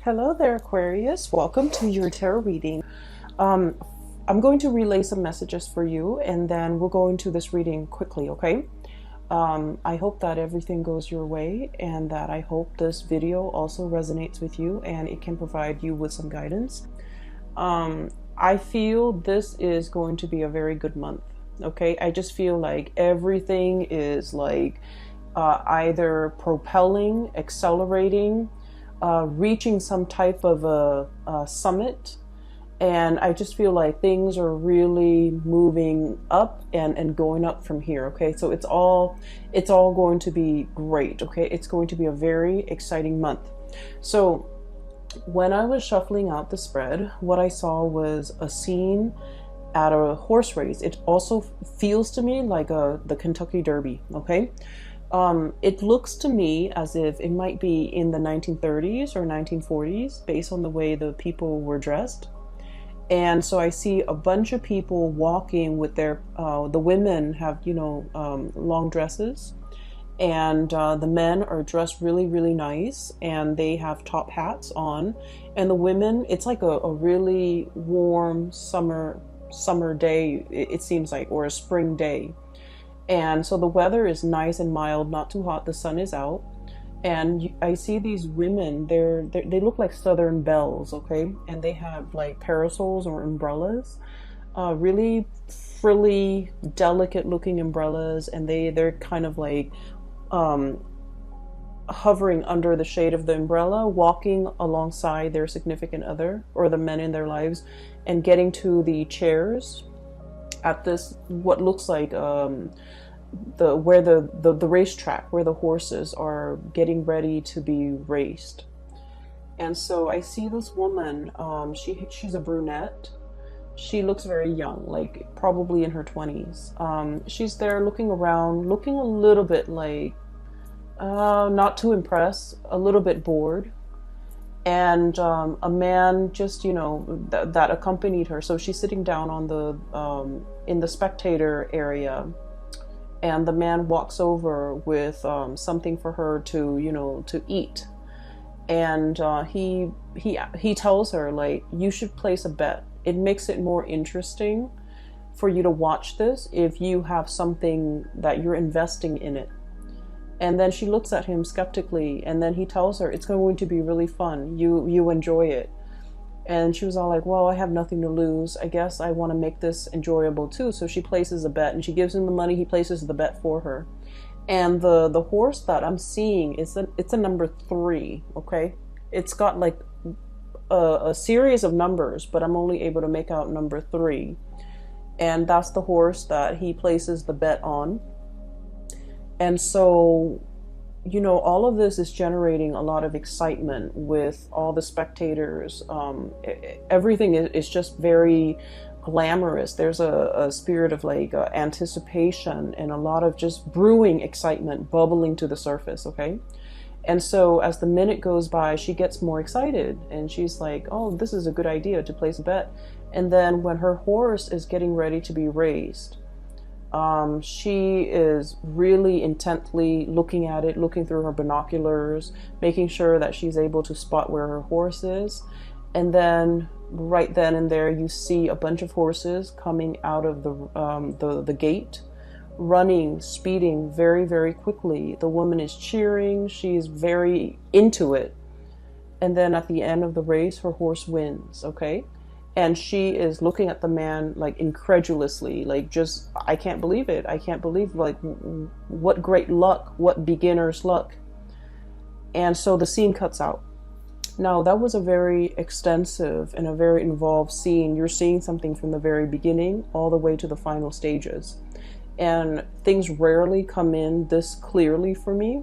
Hello there, Aquarius. Welcome to your tarot reading. Um, I'm going to relay some messages for you and then we'll go into this reading quickly, okay? I hope that everything goes your way and that I hope this video also resonates with you and it can provide you with some guidance. I feel this is going to be a very good month, okay? I just feel like everything is like either propelling, accelerating, reaching some type of a summit, and I just feel like things are really moving up and going up from here. Okay, so it's all going to be great. Okay, it's going to be a very exciting month. So when I was shuffling out the spread, what I saw was a scene at a horse race. It also feels to me like the Kentucky Derby. Okay. It looks to me as if it might be in the 1930s or 1940s based on the way the people were dressed. And so I see a bunch of people walking with their, the women have, long dresses, and the men are dressed really, really nice, and they have top hats on. And the women, it's like a really warm summer day, it seems like, or a spring day. And so the weather is nice and mild, not too hot. The sun is out, and I see these women. They look like Southern belles, okay? And they have like parasols or umbrellas, really frilly, delicate-looking umbrellas, and they're kind of like hovering under the shade of the umbrella, walking alongside their significant other or the men in their lives, and getting to the chairs at this what looks like the racetrack where the horses are getting ready to be raced. And so I see this woman, she's a brunette. She looks very young, like probably in her 20s. She's there looking around, looking a little bit like not too impressed, a little bit bored. And a man just, that accompanied her. So she's sitting down on the in the spectator area, and the man walks over with something for her to, to eat. And he tells her, like, you should place a bet. It makes it more interesting for you to watch this if you have something that you're investing in it. And then she looks at him skeptically, and then he tells her it's going to be really fun. You enjoy it. And she was all like, well, I have nothing to lose. I guess I want to make this enjoyable too. So she places a bet, and she gives him the money. He places the bet for her. And the horse that I'm seeing it's a number 3. Okay, it's got like a series of numbers, but I'm only able to make out number 3, and that's the horse that he places the bet on. And so, all of this is generating a lot of excitement with all the spectators. Everything is just very glamorous. There's a spirit of like anticipation and a lot of just brewing excitement bubbling to the surface, okay? And so as the minute goes by, she gets more excited, and she's like, oh, this is a good idea to place a bet. And then when her horse is getting ready to be raised, she is really intently looking at it, looking through her binoculars, making sure that she's able to spot where her horse is. And then right then and there, you see a bunch of horses coming out of the gate, running, speeding very, very quickly. The woman is cheering. She's very into it. And then at the end of the race, her horse wins, okay? And she is looking at the man like incredulously, like just, I can't believe it. I can't believe, like, what great luck, what beginner's luck. And so the scene cuts out. Now, that was a very extensive and a very involved scene. You're seeing something from the very beginning all the way to the final stages. And things rarely come in this clearly for me.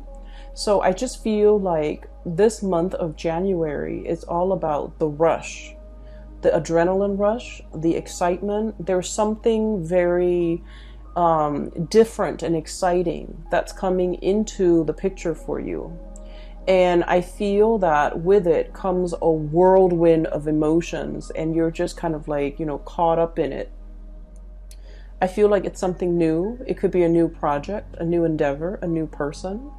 So I just feel like this month of January is all about the rush. The adrenaline rush, the excitement. There's something very different and exciting that's coming into the picture for you. And I feel that with it comes a whirlwind of emotions, and you're just kind of like, caught up in it. I feel like it's something new. It could be a new project, a new endeavor, a new person.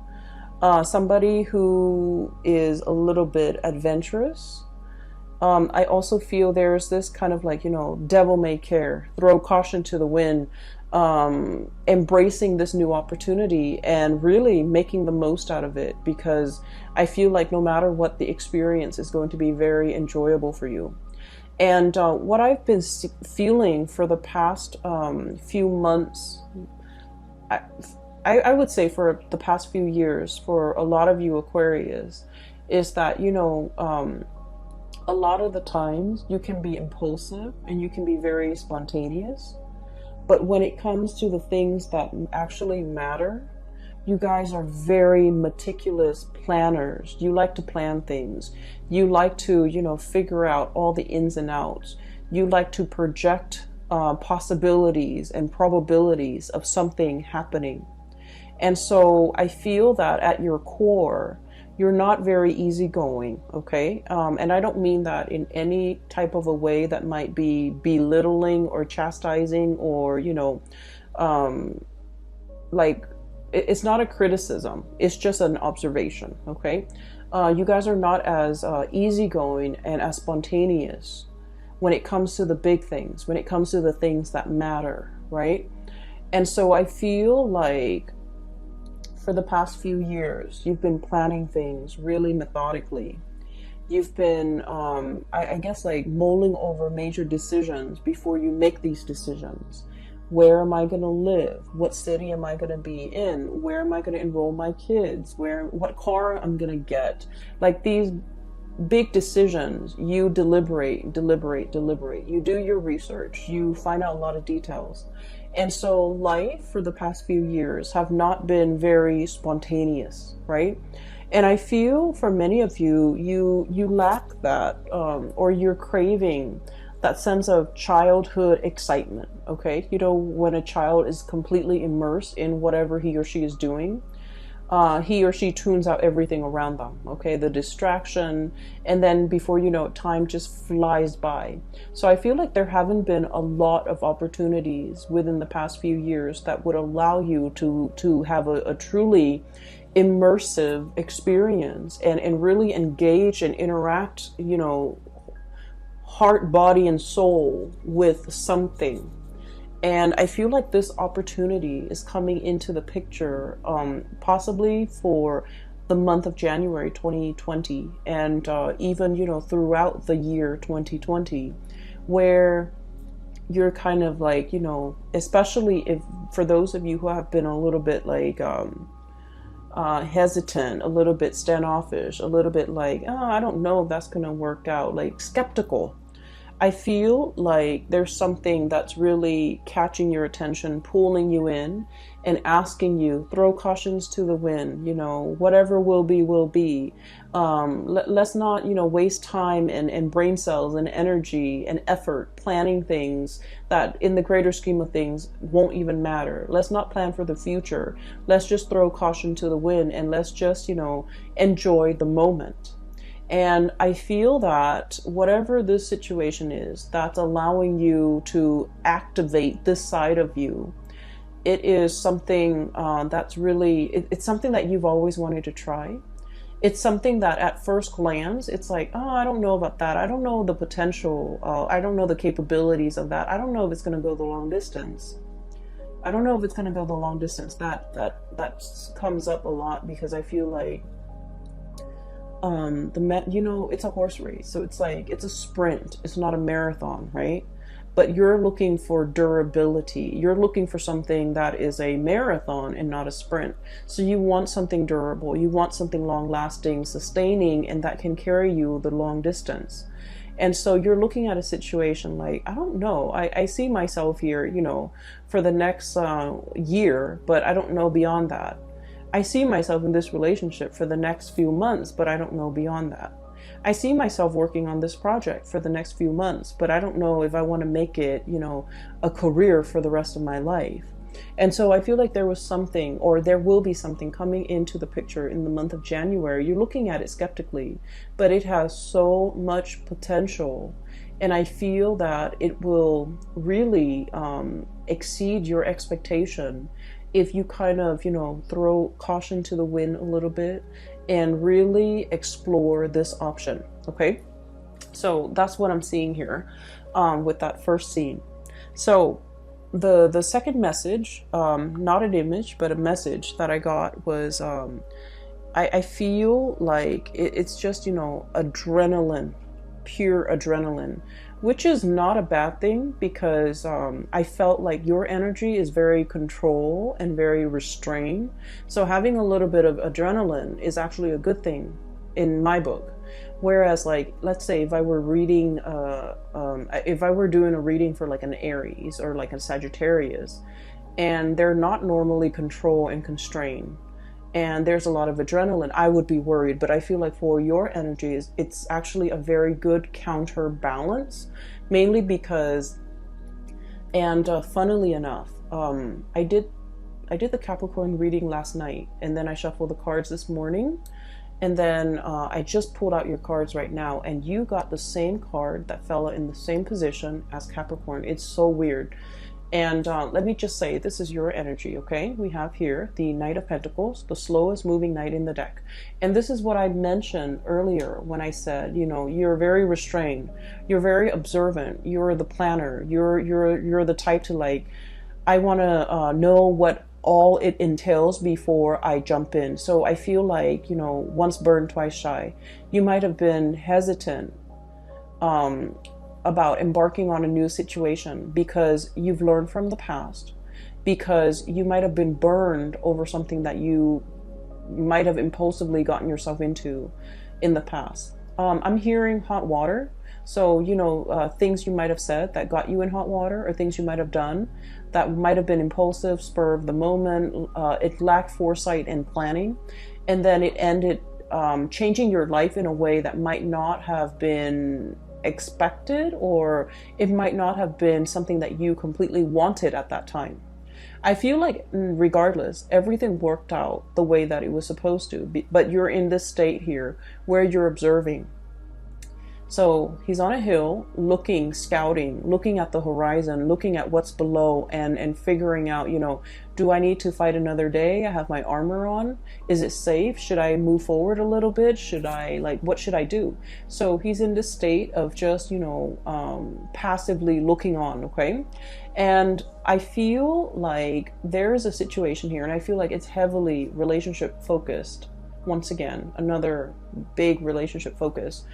Somebody who is a little bit adventurous. I also feel there's this kind of like, devil may care, throw caution to the wind, embracing this new opportunity and really making the most out of it, because I feel like no matter what, the experience is going to be very enjoyable for you. And what I've been feeling for the past few months, I would say for the past few years, for a lot of you Aquarius, is that, a lot of the times you can be impulsive and you can be very spontaneous. But when it comes to the things that actually matter, you guys are very meticulous planners. You like to plan things. You like to, figure out all the ins and outs. You like to project possibilities and probabilities of something happening. And so I feel that at your core, you're not very easygoing, okay? And I don't mean that in any type of a way that might be belittling or chastising or, like, it's not a criticism. It's just an observation, okay? You guys are not as easygoing and as spontaneous when it comes to the big things, when it comes to the things that matter, right? And so I feel like for the past few years, you've been planning things really methodically. You've been, I guess, like mulling over major decisions before you make these decisions. Where am I going to live? What city am I going to be in? Where am I going to enroll my kids? What car I'm going to get? Like these big decisions, you deliberate. You do your research. You find out a lot of details. And so life for the past few years have not been very spontaneous, right? And I feel for many of you, you lack that, or you're craving that sense of childhood excitement, okay? When a child is completely immersed in whatever he or she is doing, he or she tunes out everything around them, okay? The distraction, and then before you know it, time just flies by. So I feel like there haven't been a lot of opportunities within the past few years that would allow you to have a truly immersive experience and really engage and interact, heart, body, and soul with something. And I feel like this opportunity is coming into the picture, possibly for the month of January 2020, and even, throughout the year 2020, where you're kind of like, especially if for those of you who have been a little bit like hesitant, a little bit standoffish, a little bit like, oh, I don't know if that's going to work out, like skeptical. I feel like there's something that's really catching your attention, pulling you in and asking you, throw cautions to the wind, whatever will be, will be. Let's not, waste time and brain cells and energy and effort planning things that in the greater scheme of things won't even matter. Let's not plan for the future. Let's just throw caution to the wind and let's just, enjoy the moment. And I feel that whatever this situation is that's allowing you to activate this side of you, it is something that's really, it's something that you've always wanted to try. It's something that at first glance, it's like, oh, I don't know about that. I don't know the potential. I don't know the capabilities of that. I don't know if it's going to go the long distance. I don't know if it's going to go the long distance. That comes up a lot because I feel like it's a horse race, so it's like it's a sprint, it's not a marathon, right? But you're looking for durability. You're looking for something that is a marathon and not a sprint. So you want something durable, you want something long lasting, sustaining, and that can carry you the long distance. And so you're looking at a situation like, I don't know, I see myself here, for the next year, but I don't know beyond that. I see myself in this relationship for the next few months, but I don't know beyond that. I see myself working on this project for the next few months, but I don't know if I want to make it, a career for the rest of my life. And so I feel like there was something, or there will be something coming into the picture in the month of January. You're looking at it skeptically, but it has so much potential. And I feel that it will really exceed your expectation if you kind of, you know, throw caution to the wind a little bit and really explore this option. Okay, so that's what I'm seeing here with that first scene. So the second message, not an image but a message that I got was I feel like it's just, you know, adrenaline, pure adrenaline, which is not a bad thing, because I felt like your energy is very control and very restrained. So having a little bit of adrenaline is actually a good thing in my book. Whereas, like, let's say if I were reading, if I were doing a reading for like an Aries or like a Sagittarius, and they're not normally control and constrained, and there's a lot of adrenaline, I would be worried. But I feel like for your energies, it's actually a very good counterbalance, mainly because, and funnily enough, I did the Capricorn reading last night, and then I shuffled the cards this morning, and then I just pulled out your cards right now, and you got the same card that fell in the same position as Capricorn. It's so weird. And let me just say, this is your energy, okay? We have here the Knight of Pentacles, the slowest moving knight in the deck. And this is what I mentioned earlier when I said, you know, you're very restrained, you're very observant, you're the planner, you're the type to, like, I want to know what all it entails before I jump in. So I feel like, you know, once burned, twice shy. You might have been hesitant about embarking on a new situation because you've learned from the past, because you might have been burned over something that you might have impulsively gotten yourself into in the past. I'm hearing hot water. So, you know, things you might have said that got you in hot water, or things you might have done that might have been impulsive, spur of the moment. It lacked foresight and planning. And then it ended changing your life in a way that might not have been expected, or it might not have been something that you completely wanted at that time. I feel like regardless, everything worked out the way that it was supposed to, but you're in this state here where you're observing. So he's on a hill looking, scouting, looking at the horizon, looking at what's below, and figuring out, you know, do I need to fight another day? I have my armor on. Is it safe? Should I move forward a little bit? Should I, like, what should I do? So he's in this state of just, you know, passively looking on, okay? And I feel like there's a situation here, and I feel like it's heavily relationship focused. Once again, another big relationship focus.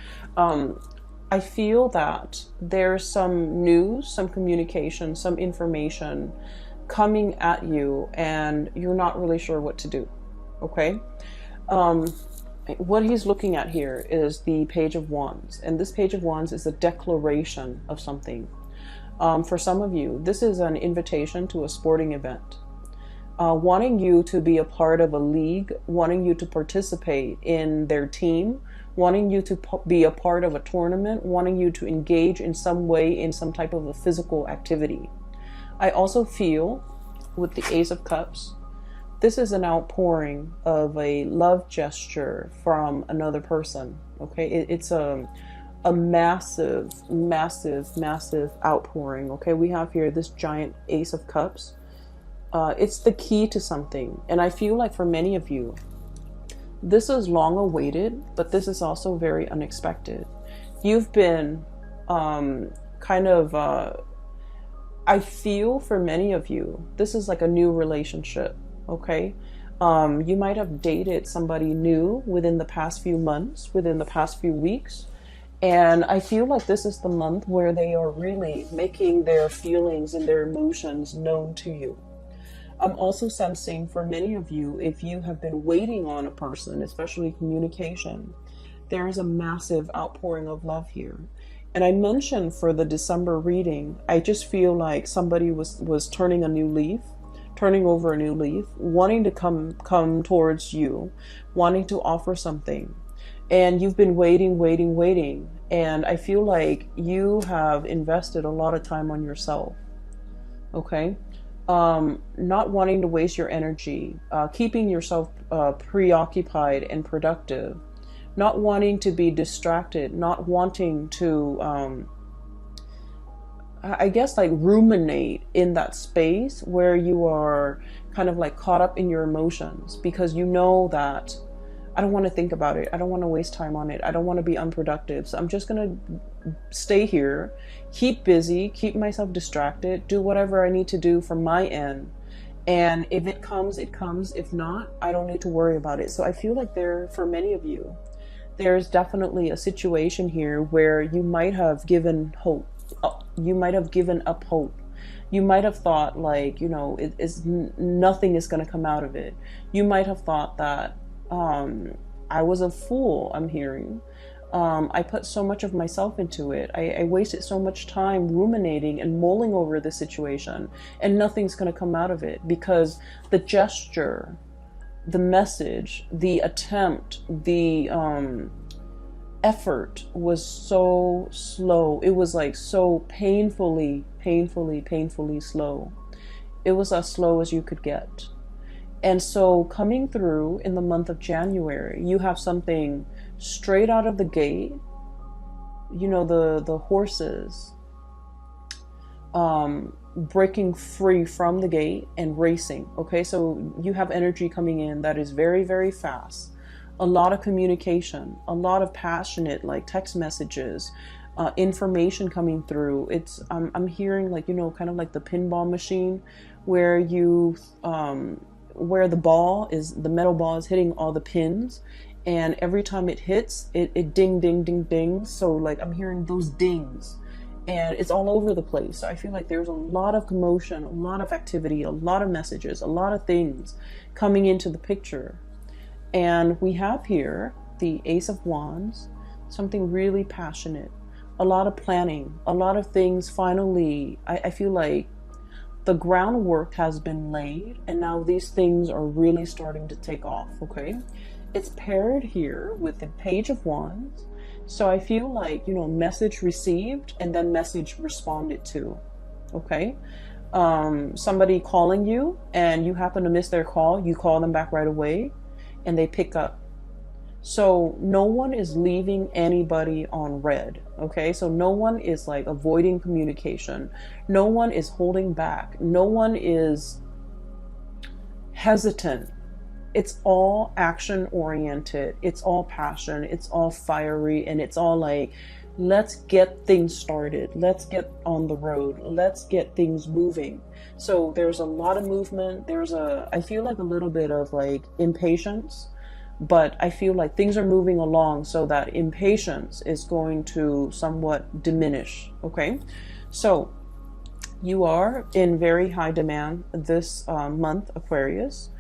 I feel that there's some news, some communication, some information coming at you, and you're not really sure what to do. Okay? What he's looking at here is the Page of Wands, and this Page of Wands is a declaration of something. For some of you, this is an invitation to a sporting event. Wanting you to be a part of a league, wanting you to participate in their team, wanting you to be a part of a tournament, wanting you to engage in some way in some type of a physical activity. I also feel with the Ace of Cups, this is an outpouring of a love gesture from another person. Okay, it's a massive, massive, massive outpouring. Okay, we have here this giant Ace of Cups. It's the key to something. And I feel like for many of you, this is long awaited, but this is also very unexpected. You've been I feel for many of you, this is like a new relationship, okay? You might have dated somebody new within the past few months, within the past few weeks. And I feel like this is the month where they are really making their feelings and their emotions known to you. I'm also sensing for many of you, if you have been waiting on a person, especially communication, there is a massive outpouring of love here. And I mentioned for the December reading, I just feel like somebody was turning a new leaf, turning over a new leaf, wanting to come towards you, wanting to offer something. And you've been waiting. And I feel like you have invested a lot of time on yourself. Okay? Not wanting to waste your energy, keeping yourself preoccupied and productive, not wanting to be distracted, not wanting to I guess, like ruminate in that space where you are kind of like caught up in your emotions, because you know that I don't want to think about it. I don't want to waste time on it. I don't want to be unproductive. So I'm just going to stay here, keep busy, keep myself distracted, do whatever I need to do from my end. And if it comes, it comes. If not, I don't need to worry about it. So I feel like for many of you, there's definitely a situation here where you might have given hope. You might have given up hope. You might have thought like, nothing is going to come out of it. You might have thought that I was a fool, I'm hearing. I put so much of myself into it. I wasted so much time ruminating and mulling over the situation, and nothing's going to come out of it, because the gesture, the message, the attempt, the effort was so slow. It was like so painfully slow. It was as slow as you could get. And so coming through in the month of January, you have something straight out of the gate. The horses breaking free from the gate and racing. Okay, so you have energy coming in that is very, very fast. A lot of communication, a lot of passionate like text messages, information coming through. It's I'm hearing like, kind of like the pinball machine where where the metal ball is hitting all the pins, and every time it hits, it ding ding ding ding. So like I'm hearing those dings, and it's all over the place. So I feel like there's a lot of commotion, a lot of activity, a lot of messages, a lot of things coming into the picture. And we have here the Ace of Wands, something really passionate, a lot of planning, a lot of things. Finally, I feel like the groundwork has been laid, and now these things are really starting to take off. Okay, it's paired here with the Page of Wands. So I feel like, message received and then message responded to. Okay, somebody calling you and you happen to miss their call, you call them back right away and they pick up. So no one is leaving anybody on red. Okay, so no one is like avoiding communication. No one is holding back. No one is hesitant. It's all action oriented. It's all passion. It's all fiery. And it's all like, let's get things started. Let's get on the road. Let's get things moving. So there's a lot of movement. I feel like a little bit of like impatience, but I feel like things are moving along, so that impatience is going to somewhat diminish. Okay, so you are in very high demand this month, Aquarius.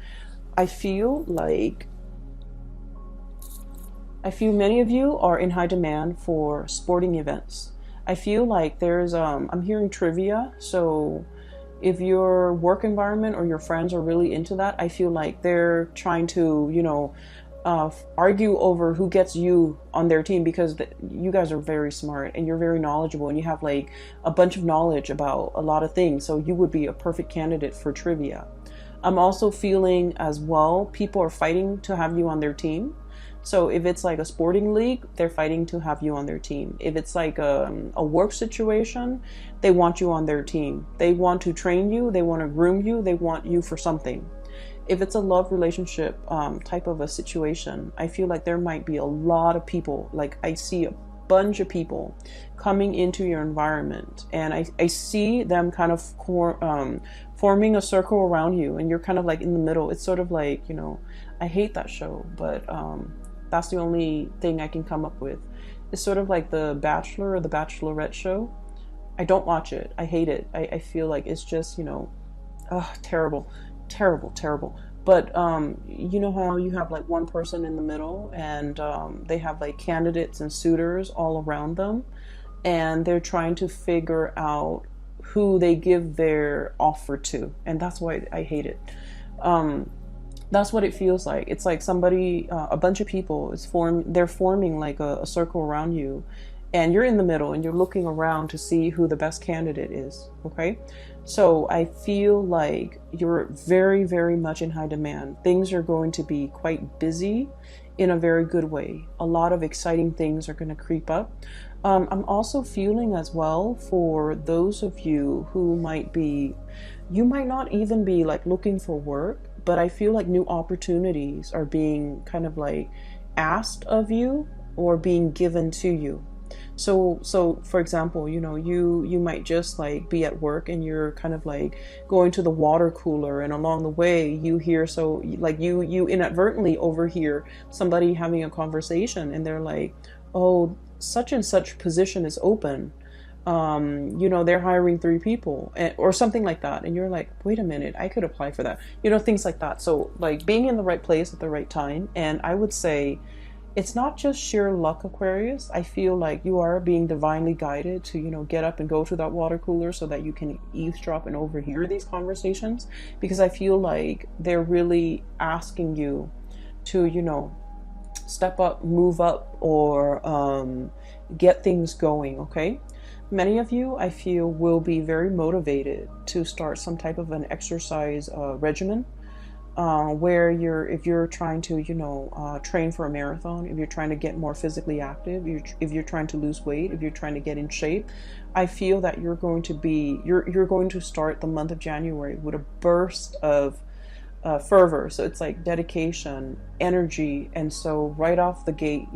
I feel many of you are in high demand for sporting events. I feel like there's I'm hearing trivia. So if your work environment or your friends are really into that, I feel like they're trying to, argue over who gets you on their team, because you guys are very smart and you're very knowledgeable and you have like a bunch of knowledge about a lot of things. So you would be a perfect candidate for trivia. I'm also feeling as well, people are fighting to have you on their team. So if it's like a sporting league, they're fighting to have you on their team. If it's like a work situation, they want you on their team. They want to train you. They want to groom you. They want you for something. If it's a love relationship type of a situation, I feel like there might be a lot of people. Like I see a bunch of people coming into your environment, and I see them kind of forming a circle around you, and you're kind of like in the middle. It's sort of like, I hate that show, but that's the only thing I can come up with. It's sort of like The Bachelor or The Bachelorette show. I don't watch it. I hate it. I feel like it's just, terrible. But you know how you have like one person in the middle, and they have like candidates and suitors all around them, and they're trying to figure out who they give their offer to, and that's why I hate it. That's what it feels like. It's like somebody, a bunch of people they're forming like a circle around you, and you're in the middle and you're looking around to see who the best candidate is. Okay, so I feel like you're very, very much in high demand. Things are going to be quite busy in a very good way. A lot of exciting things are going to creep up. I'm also feeling as well for those of you who might be, you might not even be like looking for work, but I feel like new opportunities are being kind of like asked of you or being given to you. So for example, you might just like be at work and you're kind of like going to the water cooler, and along the way you hear, so like you inadvertently overhear somebody having a conversation, and they're like, oh, such and such position is open. They're hiring 3 people, or something like that. And you're like, wait a minute, I could apply for that. Things like that. So like being in the right place at the right time. And I would say it's not just sheer luck, Aquarius. I feel like you are being divinely guided to, get up and go to that water cooler so that you can eavesdrop and overhear these conversations, because I feel like they're really asking you to, step up, move up, or get things going, okay? Many of you, I feel, will be very motivated to start some type of an exercise regimen, where if you're trying to, train for a marathon, if you're trying to get more physically active, if you're trying to lose weight, if you're trying to get in shape, I feel that you're going to start the month of January with a burst of fervor. So it's like dedication, energy. And so right off the gate,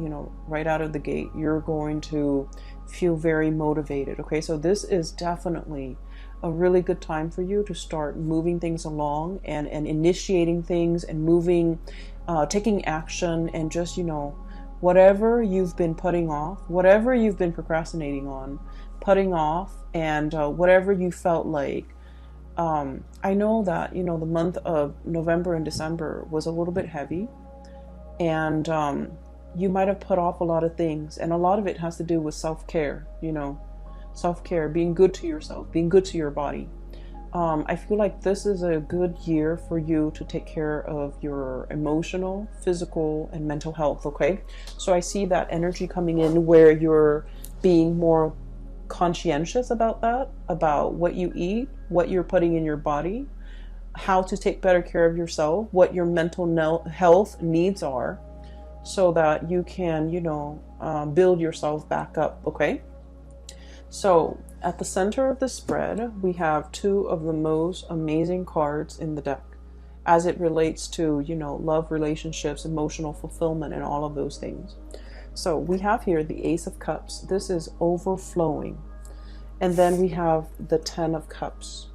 right out of the gate, you're going to feel very motivated. Okay, so this is definitely a really good time for you to start moving things along and initiating things and moving, taking action, and just, whatever you've been putting off, whatever you've been procrastinating on, putting off, and whatever you felt like. I know that, the month of November and December was a little bit heavy, and you might have put off a lot of things, and a lot of it has to do with self-care, self-care, being good to yourself, being good to your body. I feel like this is a good year for you to take care of your emotional, physical, and mental health, okay? So I see that energy coming in where you're being more conscientious about that, about what you eat, what you're putting in your body, how to take better care of yourself, what your mental health needs are, so that you can, build yourself back up, okay? So at the center of the spread, we have 2 of the most amazing cards in the deck as it relates to, love, relationships, emotional fulfillment, and all of those things. So we have here the Ace of Cups. This is overflowing. And then we have the 10 of Cups.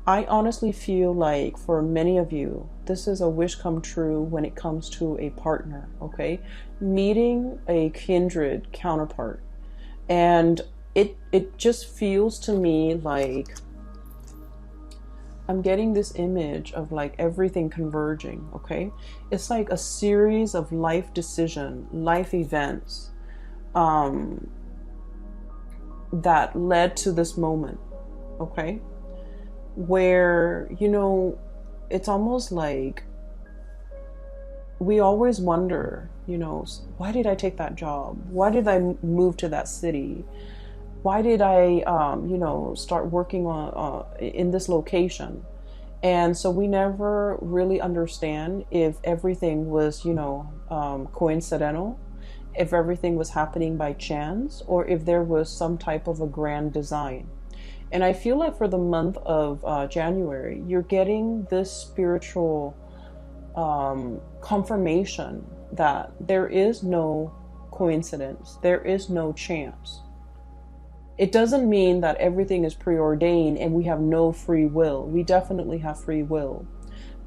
I honestly feel like for many of you, this is a wish come true when it comes to a partner, okay? Meeting a kindred counterpart. And it just feels to me like I'm getting this image of like everything converging, okay? It's like a series of life decisions, life events that led to this moment, okay? Where, it's almost like we always wonder, why did I take that job? Why did I move to that city? Why did I, start working on in this location? And so we never really understand if everything was, coincidental, if everything was happening by chance, or if there was some type of a grand design. And I feel like for the month of January, you're getting this spiritual confirmation that there is no coincidence, there is no chance. It doesn't mean that everything is preordained and we have no free will. We definitely have free will.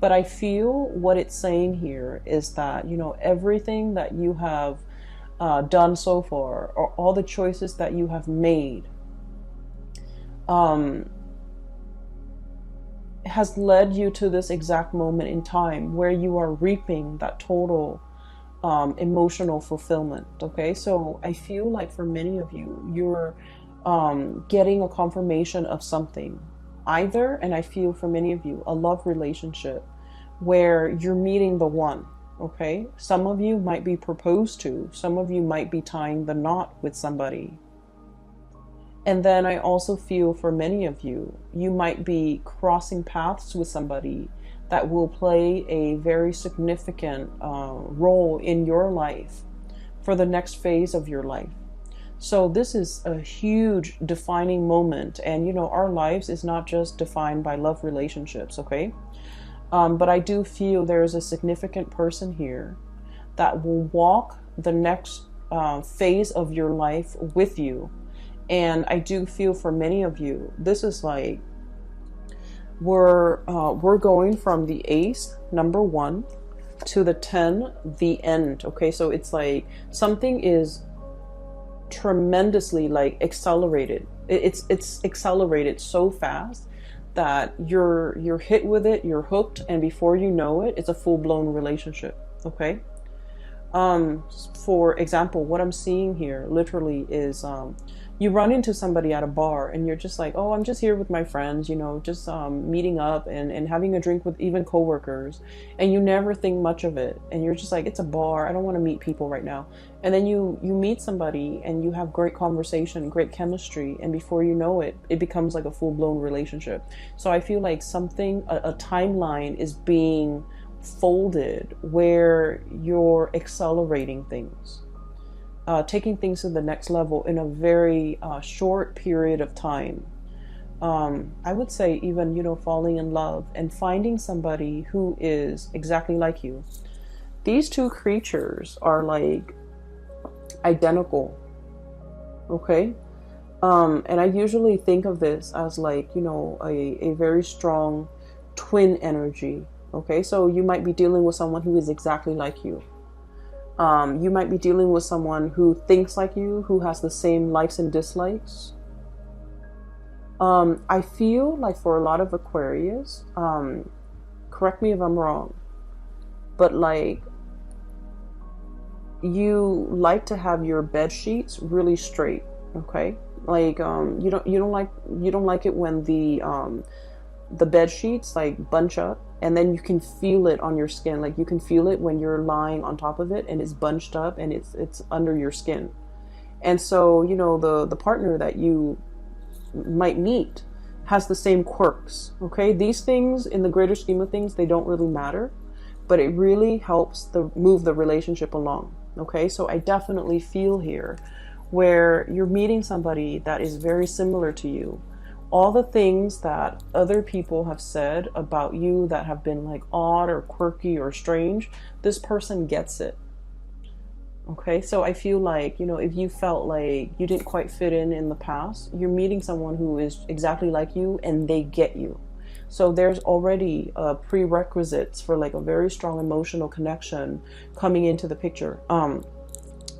But I feel what it's saying here is that, everything that you have done so far, or all the choices that you have made, has led you to this exact moment in time where you are reaping that total emotional fulfillment, okay? So I feel like for many of you, you're getting a confirmation of something, either, and I feel for many of you, a love relationship where you're meeting the one, okay? Some of you might be proposed to, some of you might be tying the knot with somebody. And then I also feel for many of you, you might be crossing paths with somebody that will play a very significant role in your life for the next phase of your life. So this is a huge defining moment. And, you know, our lives is not just defined by love relationships, okay? But I do feel there is a significant person here that will walk the next phase of your life with you. And I do feel for many of you, this is like, we're going from the ace, number 1, to the 10, the end. Okay, so it's like something is tremendously like accelerated. It's accelerated so fast that you're hit with it, you're hooked, and before you know it, it's a full-blown relationship. Okay. For example, what I'm seeing here literally is you run into somebody at a bar and you're just like, oh, I'm just here with my friends, you know, just meeting up and having a drink with even coworkers, and you never think much of it, and you're just like, it's a bar, I don't want to meet people right now. And then you meet somebody and you have great conversation, great chemistry, and before you know it, it becomes like a full-blown relationship. So I feel like something, a timeline is being folded where you're accelerating things, taking things to the next level in a very short period of time. I would say even, you know, falling in love and finding somebody who is exactly like you. These two creatures are like identical. Okay. And I usually think of this as like, you know, a very strong twin energy. Okay, so you might be dealing with someone who is exactly like you. You might be dealing with someone who thinks like you, who has the same likes and dislikes. I feel like for a lot of Aquarius, correct me if I'm wrong, but like you like to have your bed sheets really straight. Okay, like you don't like it when the bed sheets like bunch up, and then you can feel it on your skin. Like you can feel it when you're lying on top of it and it's bunched up and it's under your skin. And so, you know, the partner that you might meet has the same quirks. Okay, these things in the greater scheme of things, they don't really matter, but it really helps move the relationship along. Okay, so I definitely feel here where you're meeting somebody that is very similar to you. All the things that other people have said about you that have been like odd or quirky or strange, this person gets it. Okay, so I feel like, you know, if you felt like you didn't quite fit in the past, you're meeting someone who is exactly like you and they get you. So there's already prerequisites for like a very strong emotional connection coming into the picture. I'm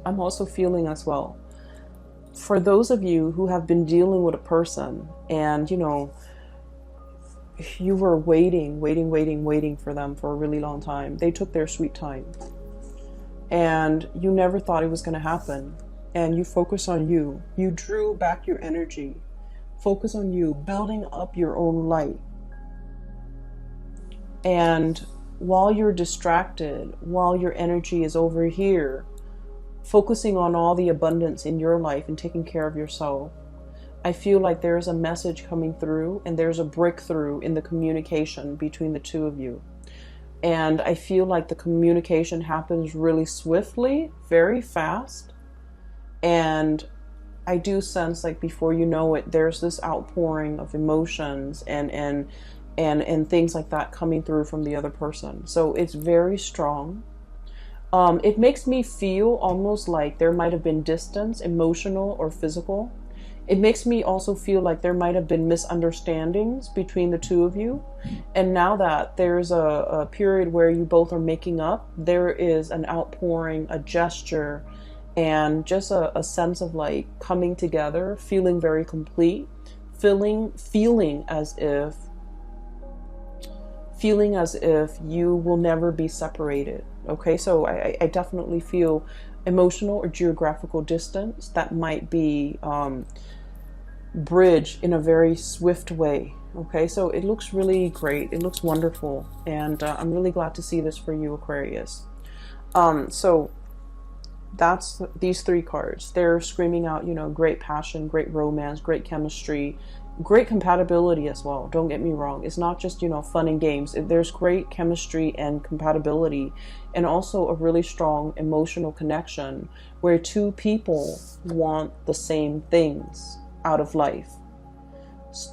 also feeling as well, for those of you who have been dealing with a person and, you know, you were waiting for them for a really long time. They took their sweet time and you never thought it was going to happen. And you focus on you. You drew back your energy. Focus on you, building up your own light. And while you're distracted, while your energy is over here, focusing on all the abundance in your life and taking care of yourself, I feel like there's a message coming through and there's a breakthrough in the communication between the two of you. And I feel like the communication happens really swiftly, very fast. And I do sense like before you know it, there's this outpouring of emotions and things like that coming through from the other person. So it's very strong. It makes me feel almost like there might have been distance, emotional or physical. It makes me also feel like there might have been misunderstandings between the two of you. And now that there's a period where you both are making up, there is an outpouring, a gesture, and just a sense of like coming together, feeling very complete, feeling as if you will never be separated. Okay, so I definitely feel emotional or geographical distance that might be bridged in a very swift way. Okay, so it looks really great. It looks wonderful. And I'm really glad to see this for you, Aquarius. So that's these three cards. They're screaming out, you know, great passion, great romance, great chemistry, Great compatibility as well. Don't get me wrong. It's not just, fun and games. There's great chemistry and compatibility, and also a really strong emotional connection where two people want the same things out of life.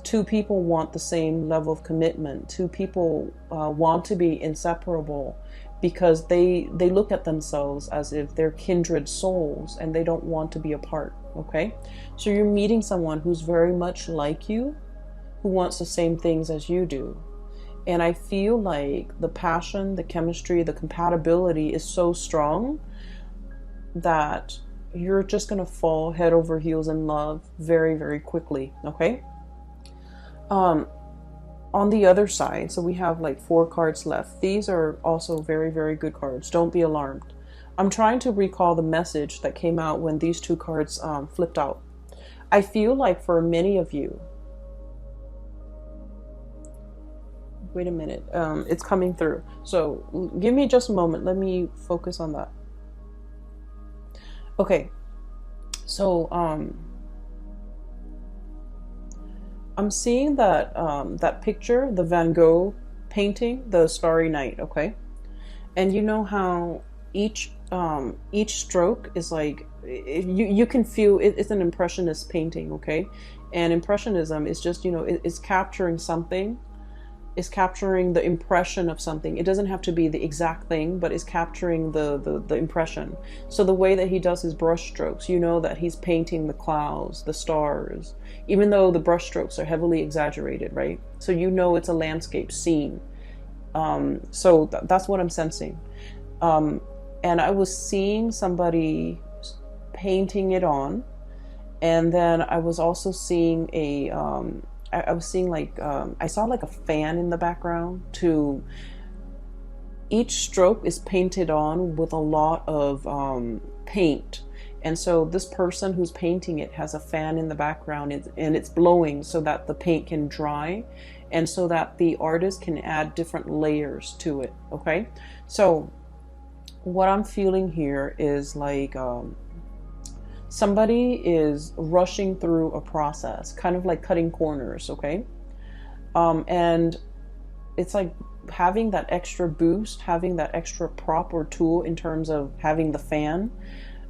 Two people want the same level of commitment. Two people want to be inseparable because they look at themselves as if they're kindred souls and they don't want to be apart. Okay, so you're meeting someone who's very much like you, who wants the same things as you do. And I feel like the passion, the chemistry, the compatibility is so strong that you're just going to fall head over heels in love very, very quickly. Okay. On the other side, so we have like 4 cards left. These are also very, very good cards. Don't be alarmed. I'm trying to recall the message that came out when these 2 cards flipped out. I feel like for many of you, wait a minute, it's coming through. So give me just a moment. Let me focus on that. Okay, so I'm seeing that that picture, the Van Gogh painting, the Starry Night. Okay, and you know how each stroke is like, you can feel it's an impressionist painting. Okay, and impressionism is just, it's capturing something. Is capturing the impression of something. It doesn't have to be the exact thing, but it's capturing the impression. So the way that he does his brush strokes, that he's painting the clouds, the stars, even though the brush strokes are heavily exaggerated, right? So it's a landscape scene. So that's what I'm sensing. And I was seeing somebody painting it on, and then I was also seeing I was seeing I saw like a fan in the background. Each stroke is painted on with a lot of paint. And so this person who's painting it has a fan in the background, and it's blowing so that the paint can dry and so that the artist can add different layers to it. Okay. So what I'm feeling here is like, somebody is rushing through a process, kind of like cutting corners, okay? And it's like having that extra boost, having that extra prop or tool in terms of having the fan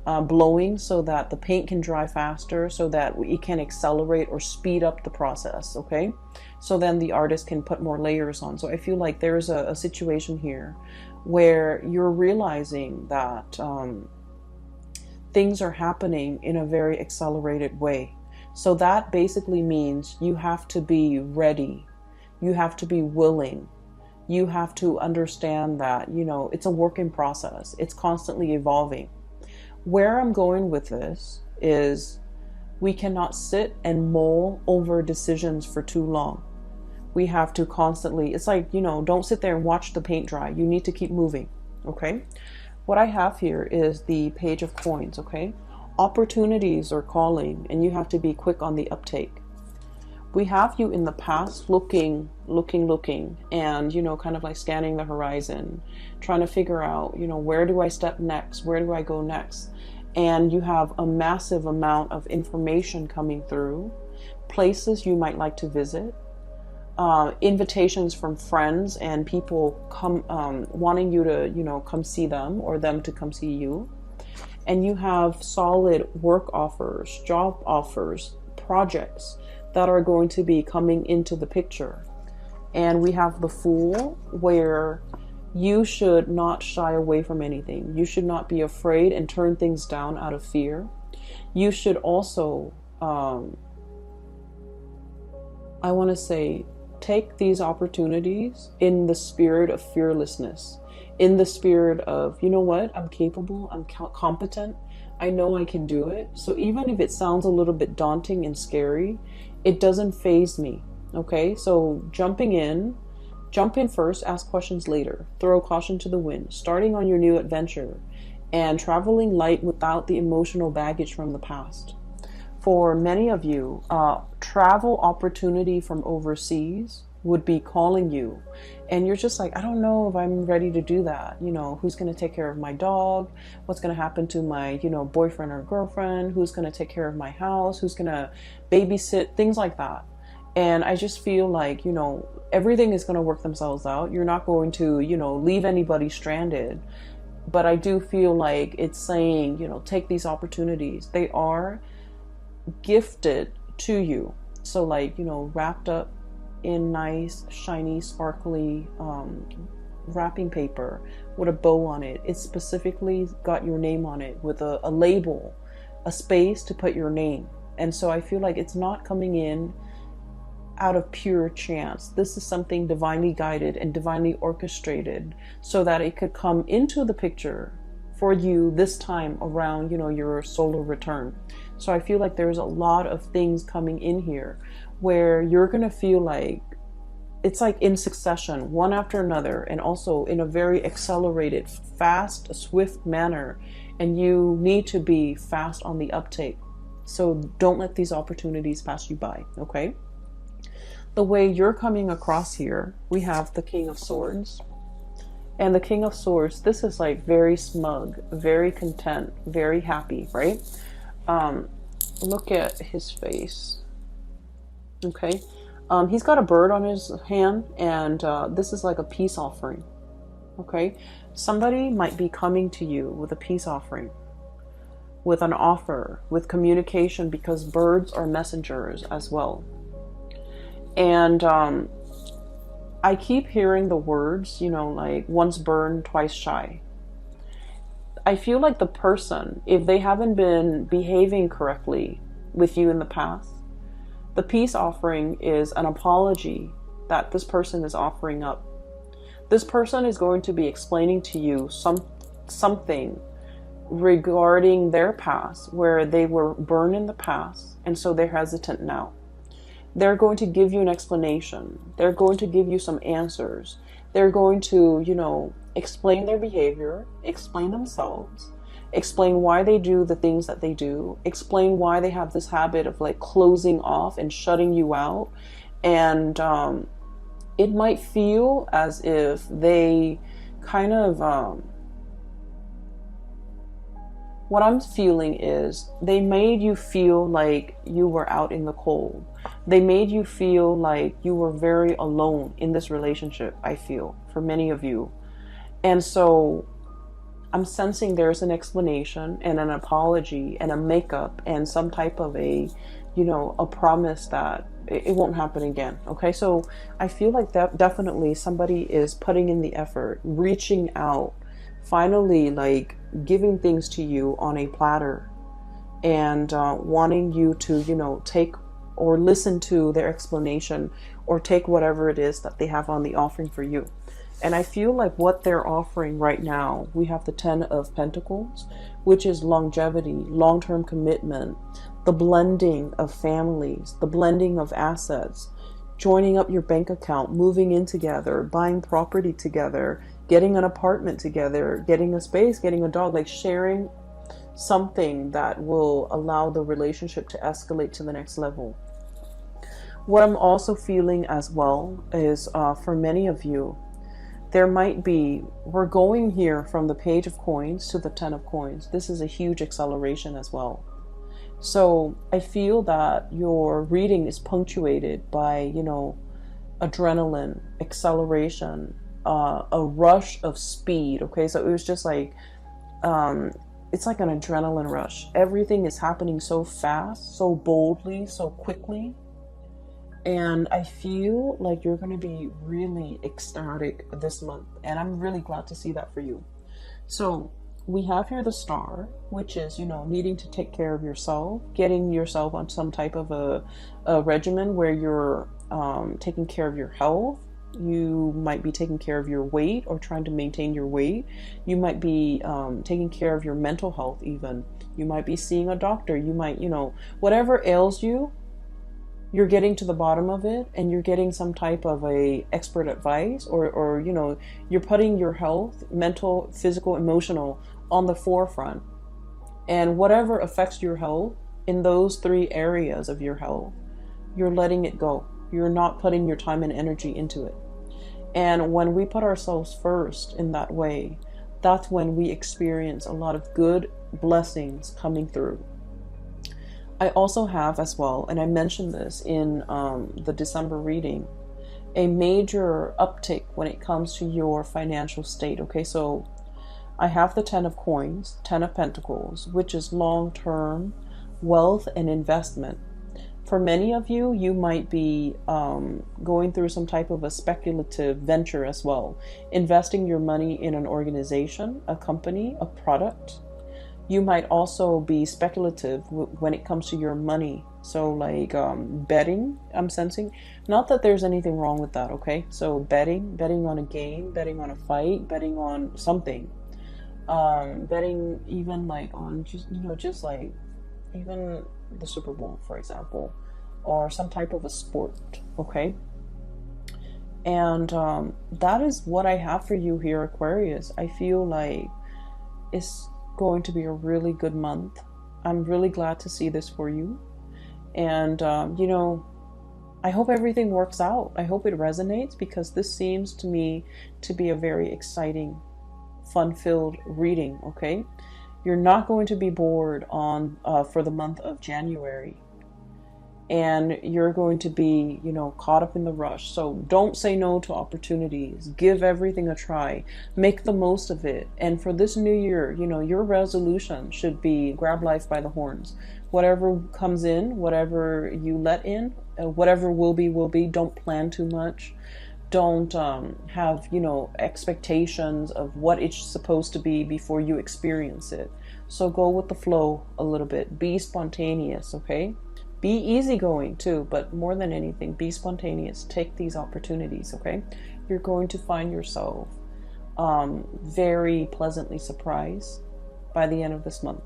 blowing so that the paint can dry faster, so that it can accelerate or speed up the process, okay? So then the artist can put more layers on. So I feel like there's a situation here where you're realizing that things are happening in a very accelerated way. So that basically means you have to be ready. You have to be willing. You have to understand that, it's a work in process. It's constantly evolving. Where I'm going with this is we cannot sit and mull over decisions for too long. We have to constantly, it's like, don't sit there and watch the paint dry. You need to keep moving, okay? What I have here is the Page of Coins, okay? Opportunities are calling, and you have to be quick on the uptake. We have you in the past looking, and, kind of like scanning the horizon, trying to figure out, where do I step next? Where do I go next? And you have a massive amount of information coming through, places you might like to visit, invitations from friends and people wanting you to, come see them or them to come see you. And you have solid work offers, job offers, projects that are going to be coming into the picture. And we have the Fool, where you should not shy away from anything. You should not be afraid and turn things down out of fear. You should also, I want to say, take these opportunities in the spirit of fearlessness, in the spirit of, you know what, I'm capable, I'm competent, I know I can do it. So even if it sounds a little bit daunting and scary, it doesn't faze me, okay? So jump in first, ask questions later, throw caution to the wind, starting on your new adventure, and traveling light without the emotional baggage from the past. For many of you, travel opportunity from overseas would be calling you, and you're just like, I don't know if I'm ready to do that. Who's going to take care of my dog? What's going to happen to my, boyfriend or girlfriend? Who's going to take care of my house? Who's going to babysit? Things like that. And I just feel like, you know, everything is going to work themselves out. You're not going to, you know, leave anybody stranded. But I do feel like it's saying, you know, take these opportunities. They are gifted to you. So like, you know, wrapped up in nice, shiny, sparkly wrapping paper with a bow on it. It's specifically got your name on it with a label, a space to put your name. And so I feel like it's not coming in out of pure chance. This is something divinely guided and divinely orchestrated so that it could come into the picture for you this time around, you know, your solar return. So I feel like there's a lot of things coming in here where you're going to feel like it's like in succession, one after another, and also in a very accelerated, fast, swift manner. And you need to be fast on the uptake. So don't let these opportunities pass you by, okay? The way you're coming across here, we have the King of Swords. And the King of Swords, this is like very smug, very content, very happy, right? Look at his face. Okay. He's got a bird on his hand, and this is like a peace offering. Okay. Somebody might be coming to you with a peace offering, with an offer, with communication, because birds are messengers as well. And I keep hearing the words, you know, like once burned, twice shy. I feel like the person, if they haven't been behaving correctly with you in the past, the peace offering is an apology that this person is offering up. This person is going to be explaining to you something regarding their past, where they were burned in the past, and so they're hesitant now. They're going to give you an explanation. They're going to give you some answers. They're going to, you know, explain their behavior, explain themselves, explain why they do the things that they do, explain why they have this habit of like closing off and shutting you out. And it might feel as if they kind of, what I'm feeling is they made you feel like you were out in the cold. They made you feel like you were very alone in this relationship, I feel, for many of you. And so I'm sensing there's an explanation and an apology and a makeup and some type of a, you know, a promise that it won't happen again. Okay, so I feel like that definitely somebody is putting in the effort, reaching out, finally like giving things to you on a platter, and wanting you to, you know, take or listen to their explanation or take whatever it is that they have on the offering for you. And I feel like what they're offering right now, we have the 10 of Pentacles, which is longevity, long-term commitment, the blending of families, the blending of assets, joining up your bank account, moving in together, buying property together, getting an apartment together, getting a space, getting a dog, like sharing something that will allow the relationship to escalate to the next level. What I'm also feeling as well is for many of you, there might be, we're going here from the Page of Coins to the 10 of Coins. This is a huge acceleration as well. So I feel that your reading is punctuated by, you know, adrenaline, acceleration, a rush of speed. Okay, so it was just like, it's like an adrenaline rush. Everything is happening so fast, so boldly, so quickly. And I feel like you're going to be really ecstatic this month. And I'm really glad to see that for you. So we have here the Star, which is, you know, needing to take care of yourself, getting yourself on some type of a regimen where you're taking care of your health. You might be taking care of your weight or trying to maintain your weight. You might be taking care of your mental health even. You might be seeing a doctor. You might, you know, whatever ails you, you're getting to the bottom of it, and you're getting some type of a expert advice, or you know, you're putting your health, mental, physical, emotional, on the forefront. And whatever affects your health in those 3 areas of your health, you're letting it go. You're not putting your time and energy into it. And when we put ourselves first in that way, that's when we experience a lot of good blessings coming through. I also have as well, and I mentioned this in the December reading, a major uptick when it comes to your financial state. Okay, so I have the 10 of coins, 10 of pentacles, which is long-term wealth and investment. For many of you, you might be going through some type of a speculative venture as well, investing your money in an organization, a company, a product. You might also be speculative when it comes to your money. So like betting, I'm sensing. Not that there's anything wrong with that, okay? So betting on a game, betting on a fight, betting on something. Betting even like on just like even the Super Bowl, for example, or some type of a sport, okay? And that is what I have for you here, Aquarius. I feel like it's going to be a really good month. I'm really glad to see this for you. And, I hope everything works out. I hope it resonates, because this seems to me to be a very exciting, fun-filled reading, okay? You're not going to be bored for the month of January. And you're going to be, caught up in the rush. So don't say no to opportunities. Give everything a try. Make the most of it. And for this new year, your resolution should be grab life by the horns. Whatever comes in, whatever you let in, whatever will be, will be. Don't plan too much. Don't have, expectations of what it's supposed to be before you experience it. So go with the flow a little bit. Be spontaneous, okay? Be easygoing too, but more than anything, be spontaneous. Take these opportunities, okay? You're going to find yourself very pleasantly surprised by the end of this month.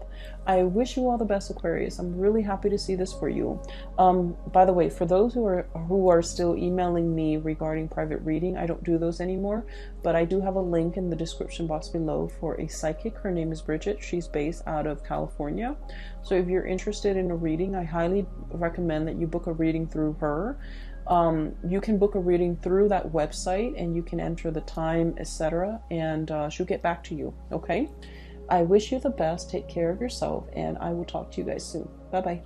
I wish you all the best, Aquarius. I'm really happy to see this for you. By the way, for those who are still emailing me regarding private reading, I don't do those anymore, but I do have a link in the description box below for a psychic. Her name is Bridget. She's based out of California. So if you're interested in a reading, I highly recommend that you book a reading through her. You can book a reading through that website, and you can enter the time, etc., and she'll get back to you, okay? I wish you the best. Take care of yourself, and I will talk to you guys soon. Bye-bye.